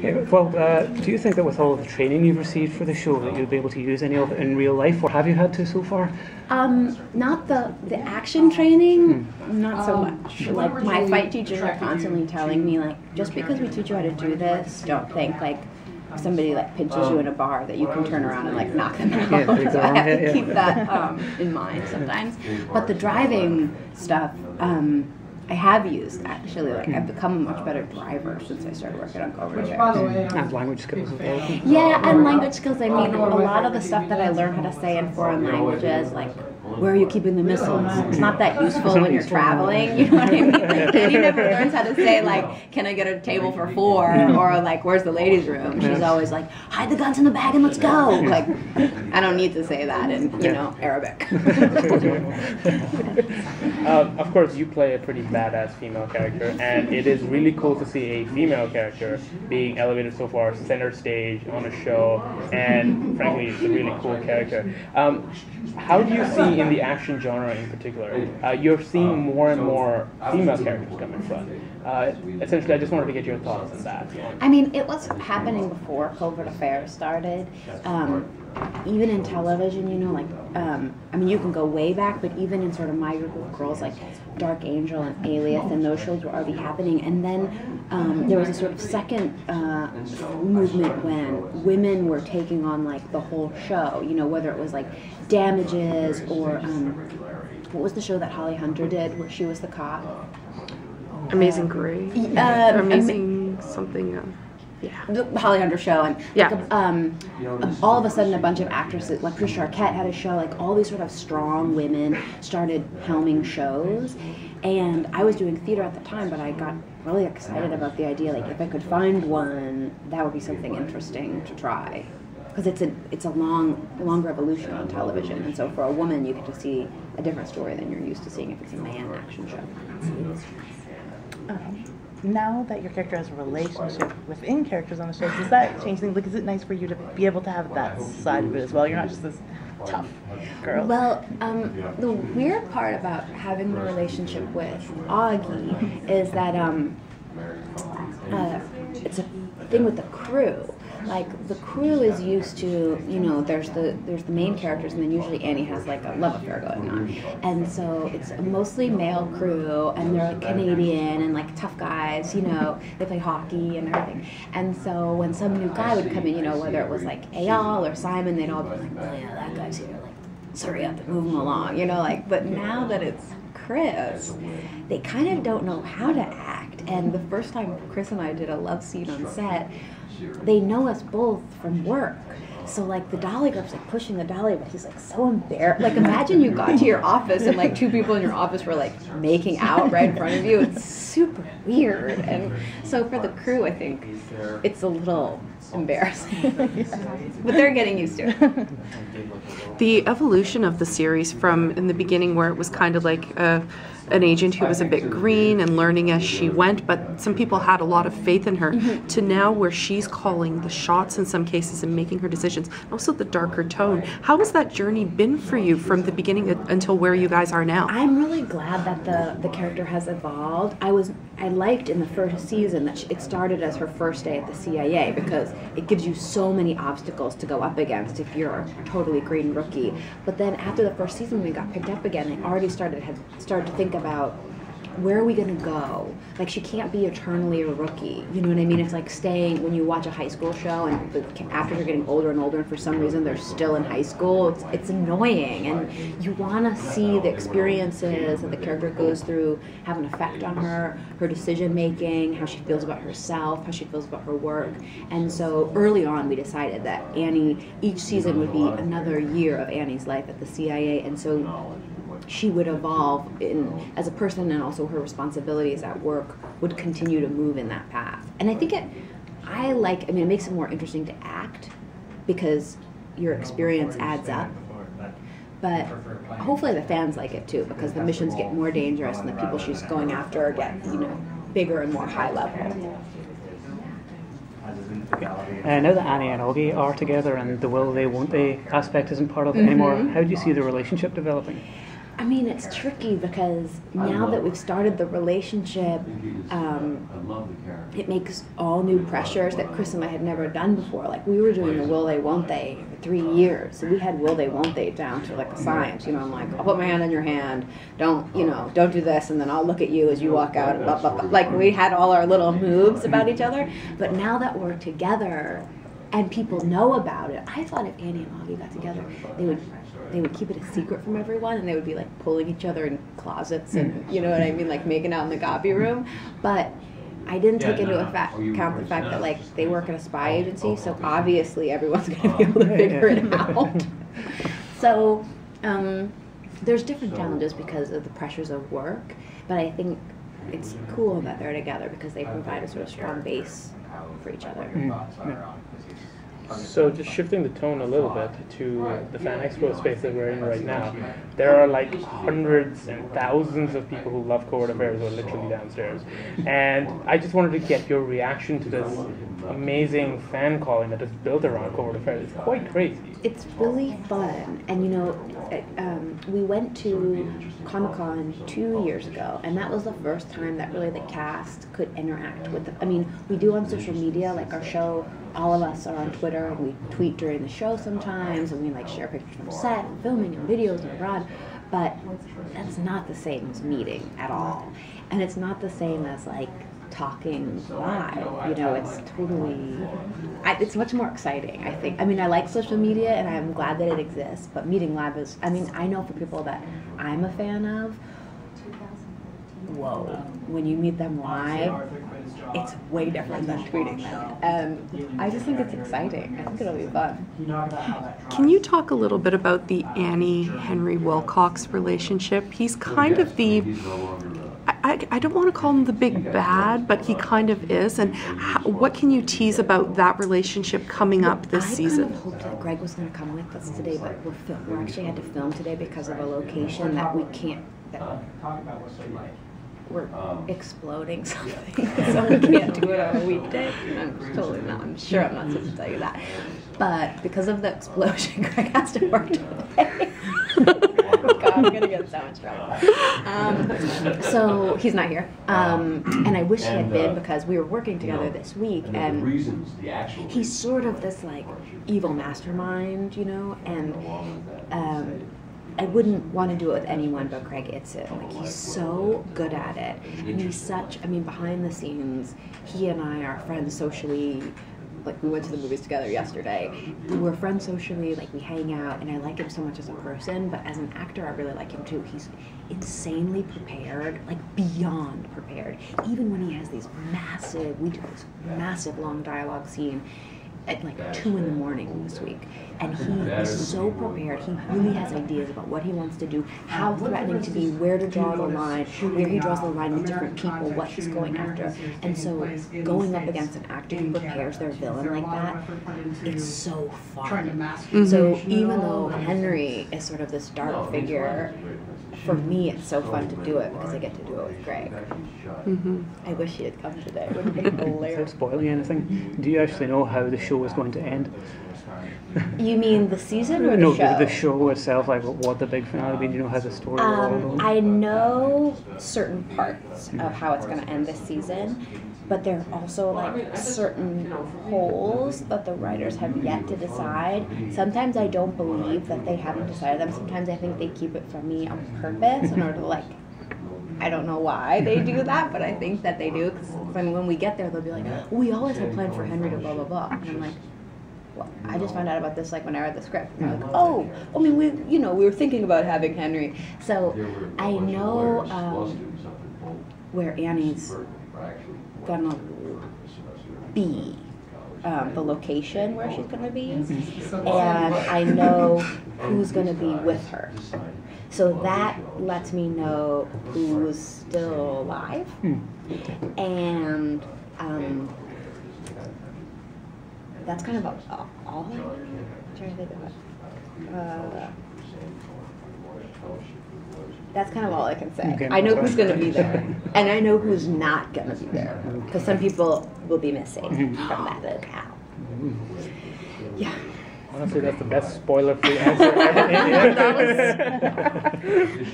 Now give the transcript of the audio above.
Yeah, well, do you think that with all of the training you've received for the show that you'll be able to use any of it in real life, or have you had to so far? Not the action training, not so much. Like, my fight teachers are constantly telling me, like, just because we teach you how to do this, don't think, like, if somebody, like, pinches you in a bar that you can turn around and, like, knock them out. Yeah, So I have to keep that in mind sometimes. But the driving stuff, I have used, actually. Like, I've become a much better driver since I started working on Covert Affairs. And language skills as well. Yeah, and language skills. I mean, a lot of the stuff that I learned how to say in foreign languages, like, where are you keeping the missiles? It's not that useful when you're traveling, you know what I mean? Like, Annie never learns how to say, like, can I get a table for 4? Or, like, where's the ladies' room? She's always like, hide the guns in the bag and let's go. Like, I don't need to say that in, you know, Arabic. Of course, you play a pretty badass female character, and it is really cool to see a female character being elevated so far center stage on a show, and frankly, it's a really cool character. How do you see in the action genre in particular, you're seeing more and more female characters come in front? Essentially, I just wanted to get your thoughts on that. I mean, it was happening before Covert Affairs started. Even in television, you know, like, I mean, you can go way back, but even in sort of my group of girls, like Dark Angel and Alias, and those shows were already happening. And then there was a sort of second movement when women were taking on, like, the whole show, you know, whether it was, like, Damages or, what was the show that Holly Hunter did where she was the cop? Amazing Grace. Amazing something. Yeah. The Holly Hunter show, and yeah. Like all of a sudden a bunch of actresses, like Patricia Arquette had a show, like all these sort of strong women started helming shows, and I was doing theater at the time, but I got really excited about the idea, like if I could find one, that would be something interesting to try. Because it's a long revolution on television, and so for a woman you get to see a different story than you're used to seeing if it's a man action show. Now that your character has a relationship within characters on the show, does that change things? Like, is it nice for you to be able to have that side of it as well? You're not just this tough girl. Well, the weird part about having the relationship with Augie is that it's a thing with the crew. Like, the crew is used to, you know, there's the main characters, and then usually Annie has, like, a love affair going on. And so it's a mostly male crew, and they're, like, Canadian and, like, tough guys, you know, they play hockey and everything. And so when some new guy would come in, you know, whether it was, like, Eyal or Simon, they'd all be like, oh, yeah, that guy's here, like, hurry up and move him along, you know, like, but now that it's Chris, they kind of don't know how to act. And the first time Chris and I did a love scene on set, they know us both from work. So, like, the dolly grip's, like, pushing the dolly, but he's, like, so embarrassed. Like, imagine you got to your office and, like, 2 people in your office were, like, making out right in front of you. It's super weird. And so for the crew, I think it's a little embarrassing. But they're getting used to it. The evolution of the series from in the beginning where it was kind of like an agent who was a bit green and learning as she went, but some people had a lot of faith in her, to now where she's calling the shots in some cases and making her decisions, and also the darker tone. How has that journey been for you from the beginning until where you guys are now? I'm really glad that the character has evolved. I liked in the first season that it started as her first day at the CIA, because it gives you so many obstacles to go up against if you're a totally green rookie. But then after the first season, we got picked up again. I already started to think about, where are we going to go? Like, she can't be eternally a rookie. You know what I mean? It's like staying, when you watch a high school show and the actors are getting older and older, and for some reason they're still in high school. It's annoying, and you want to see the experiences that the character goes through have an effect on her decision making, how she feels about herself, how she feels about her work. And so early on we decided that Annie, each season would be another year of Annie's life at the CIA, and so she would evolve as a person, and also her responsibilities at work would continue to move in that path. And I think it makes it more interesting to act because your experience adds up. But hopefully the fans like it too, because the missions get more dangerous and the people she's going after get, you know, bigger and more high level. Now that Annie and Augie are together and the will they won't they aspect isn't part of it anymore, how do you see the relationship developing? I mean, it's tricky because now that we've started the relationship, it makes all new pressures that Chris and I had never done before. Like, we were doing the will they, won't they for 3 years. So we had will they, won't they down to like a science. You know, I'm like, I'll put my hand on your hand. Don't do this, and then I'll look at you as you walk out. And blah, blah, blah. Like, we had all our little moves about each other. But now that we're together and people know about it, I thought if Annie and Augie got together, they would keep it a secret from everyone, and they would be like pulling each other in closets and, you know what I mean, like making out in the Gabi room. But I didn't take into account the fact that like they work at a spy agency, so obviously everyone's going to be able to figure it out. So there's different challenges because of the pressures of work, but I think it's cool that they're together because they provide a sort of strong base for each other. So just shifting the tone a little bit to the FanExpo space that we're in right now, there are like hundreds and thousands of people who love Covert Affairs who are literally downstairs. And I just wanted to get your reaction to this amazing fan calling that is built around Covert Affairs. It's quite crazy. It's really fun. And you know, we went to Comic-Con 2 years ago, and that was the first time that really the cast could interact with I mean, we do on social media, like our show, all of us are on Twitter, and we tweet during the show sometimes, and we like share pictures from set and filming and videos and abroad, but that's not the same as meeting at all. And it's not the same as like talking live, you know, it's totally, it's much more exciting, I think. I mean, I like social media and I'm glad that it exists, but meeting live is, I mean, I know for people that I'm a fan of, whoa, when you meet them live, it's way different than tweeting them. And I just think it's exciting. I think it'll be fun. Can you talk a little bit about the Annie-Henry Wilcox relationship? He's kind of the, I don't want to call him the big bad, but he kind of is. And what can you tease about that relationship coming up this season? I kind of hoped that Greg was going to come with us today, but we're actually had to film today because of a location that we can't, we're exploding something, so we can't do it on a weekday. I'm sure I'm not supposed to tell you that. But because of the explosion, Greg has to work today. God, I'm gonna get so much trouble. So he's not here, and I wish he had been because we were working together this week, and he's sort of this like evil mastermind, you know, and I wouldn't want to do it with anyone but Craig Itzin. Like, he's so good at it. And he's such, I mean, behind the scenes, he and I are friends socially. Like, we went to the movies together yesterday. We're friends socially, like, we hang out, and I like him so much as a person, but as an actor, I really like him too. He's insanely prepared, like, beyond prepared. Even when he has these massive, we do this massive long dialogue scene at like 2 in the morning this week, and he is so prepared. He really has ideas about what he wants to do, how threatening to be, where to draw the line, where he draws the line with different people, what he's going after. And so going up against an actor who prepares their villain like that, it's so fun. Mm-hmm. So even though Henry is sort of this dark figure, for me it's so fun to do it because I get to do it with Greg. Mm-hmm. I wish he had come today. It would have been hilarious. Without spoiling anything, do you actually know how the show is going to end? You mean the season or no, the show? the show itself, like what the big finale will be. Do you know how the story will all go? I know certain parts of how it's going to end this season, but there are also like certain holes that the writers have yet to decide. Sometimes I don't believe that they haven't decided them. Sometimes I think they keep it from me on purpose in order to like, I don't know why they do that, but I think that they do, because when we get there, they'll be like, we always had planned for Henry to blah, blah, blah. And I'm like, well, I just found out about this like when I read the script. And they're like, oh, I mean, we were thinking about having Henry. So I know where Annie's gonna be, the location where she's gonna be, and I know who's gonna be with her. So that lets me know who's still alive, and that's kind of all. I'm trying to think of it. That's kind of all I can say. Okay, I know who's going to be there, and I know who's not going to be there, because some people will be missing from that locale. Yeah. Honestly, that's the best spoiler-free answer ever. That was